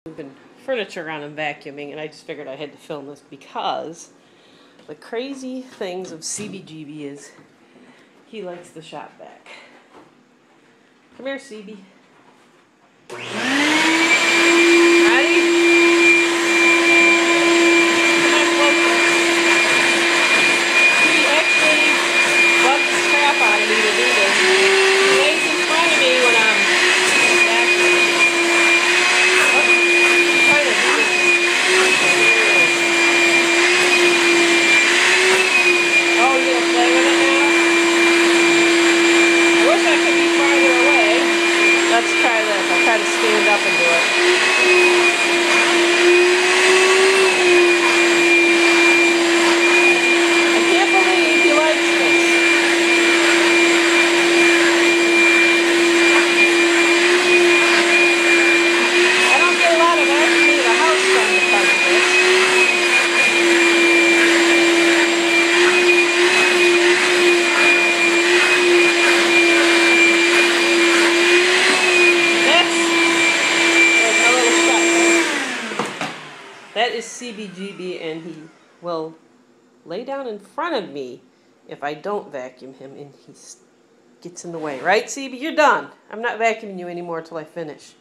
We've been furniture on and vacuuming, and I just figured I had to film this because the crazy things of CBGB is he likes the shop vac. Come here, CB. Ready? Come on, closer. He actually bugs the crap out of me to do this. He lays in front of me when I'm vacuuming. Oh, you gonna play with it now? I wish I could be farther away. Let's try this. I'll try to stand up and do it. I can't believe he likes this. I don't get a lot of vacuuming the house done because of this. That is CBGB, and he will lay down in front of me if I don't vacuum him, and he gets in the way. Right, CB? You're done. I'm not vacuuming you anymore until I finish.